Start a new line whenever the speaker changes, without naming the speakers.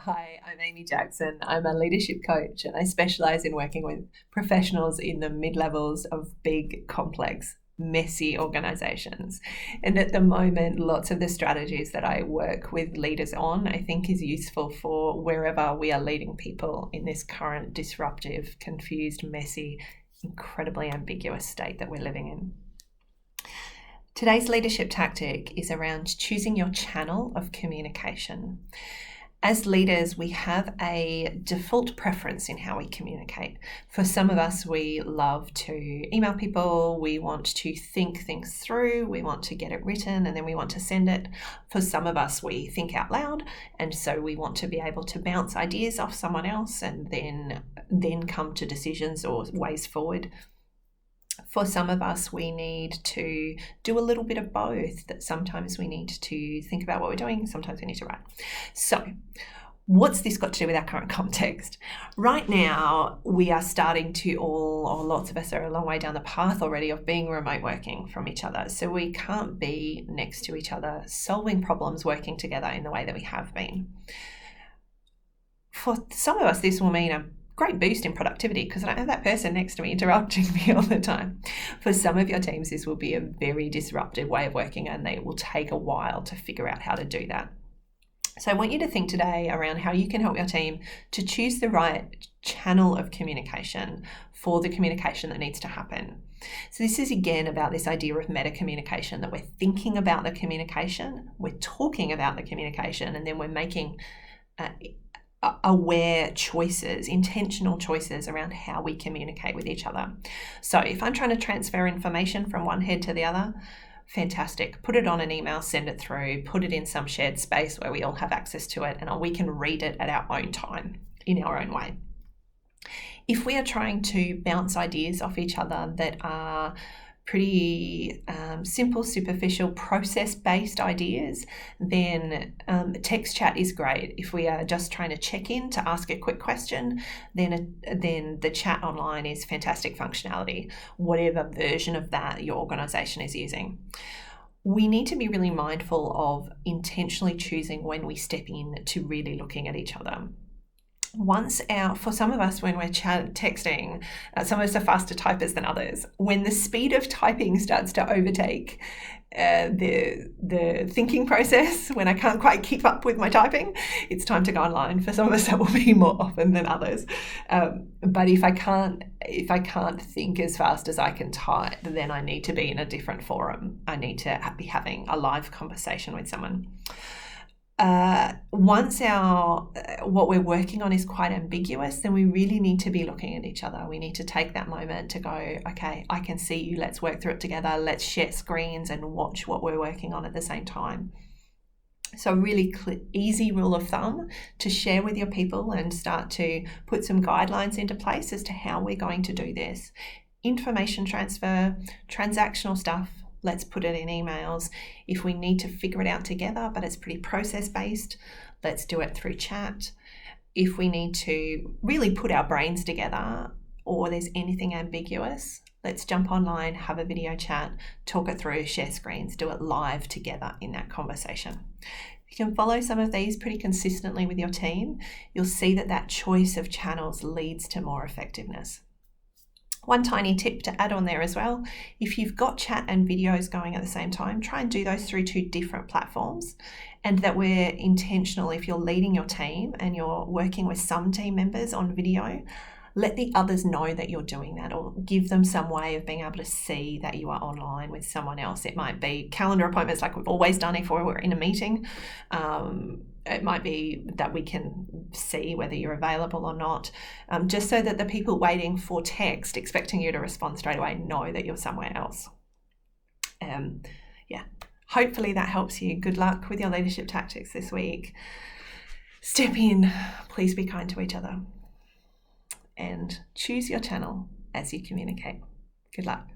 Hi, I'm Amy Jackson. I'm a leadership coach and I specialise in working with professionals in the mid-levels of big, complex, messy organisations. And at the moment, lots of the strategies that I work with leaders on, I think is useful for wherever we are leading people in this current disruptive, confused, messy, incredibly ambiguous state that we're living in. Today's leadership tactic is around choosing your channel of communication. As leaders, we have a default preference in how we communicate. For some of us, we love to email people, we want to think things through, we want to get it written, and then we want to send it. For some of us, we think out loud, and so we want to be able to bounce ideas off someone else and then come to decisions or ways forward. For some of us, we need to do a little bit of both, that sometimes we need to think about what we're doing, sometimes we need to write. So what's this got to do with our current context? Right now, we are starting to or lots of us are a long way down the path already of being remote working from each other. So we can't be next to each other, solving problems, working together in the way that we have been. For some of us, this will mean a great boost in productivity because I don't have that person next to me interrupting me all the time. For some of your teams, this will be a very disruptive way of working and they will take a while to figure out how to do that. So I want you to think today around how you can help your team to choose the right channel of communication for the communication that needs to happen. So this is again about this idea of meta communication, that we're thinking about the communication, we're talking about the communication, and then we're making aware choices, intentional choices around how we communicate with each other. So if I'm trying to transfer information from one head to the other, fantastic. Put it on an email, send it through, put it in some shared space where we all have access to it and we can read it at our own time, in our own way. If we are trying to bounce ideas off each other that are pretty simple, superficial, process-based ideas, then text chat is great. If we are just trying to check in to ask a quick question, then the chat online is fantastic functionality, whatever version of that your organisation is using. We need to be really mindful of intentionally choosing when we step in to really looking at each other. For some of us, when we're texting, some of us are faster typers than others. When the speed of typing starts to overtake the thinking process, when I can't quite keep up with my typing, it's time to go online. For some of us, that will be more often than others. But if I can't think as fast as I can type, then I need to be in a different forum. I need to be having a live conversation with someone. Once what we're working on is quite ambiguous, then we really need to be looking at each other. We need to take that moment to go, okay, I can see you, let's work through it together, let's share screens and watch what we're working on at the same time. So really easy rule of thumb to share with your people and start to put some guidelines into place as to how we're going to do this. Information transfer, transactional stuff, let's put it in emails. If we need to figure it out together, but it's pretty process-based, let's do it through chat. If we need to really put our brains together or there's anything ambiguous, let's jump online, have a video chat, talk it through, share screens, do it live together in that conversation. If you can follow some of these pretty consistently with your team, you'll see that choice of channels leads to more effectiveness. One tiny tip to add on there as well, if you've got chat and videos going at the same time, try and do those through 2 different platforms, and that we're intentional. If you're leading your team and you're working with some team members on video, let the others know that you're doing that, or give them some way of being able to see that you are online with someone else. It might be calendar appointments like we've always done if we're in a meeting. It might be that we can see whether you're available or not, just so that the people waiting for text, expecting you to respond straight away, know that you're somewhere else. Hopefully that helps you. Good luck with your leadership tactics this week. Step in, please be kind to each other, and choose your channel as you communicate. Good luck.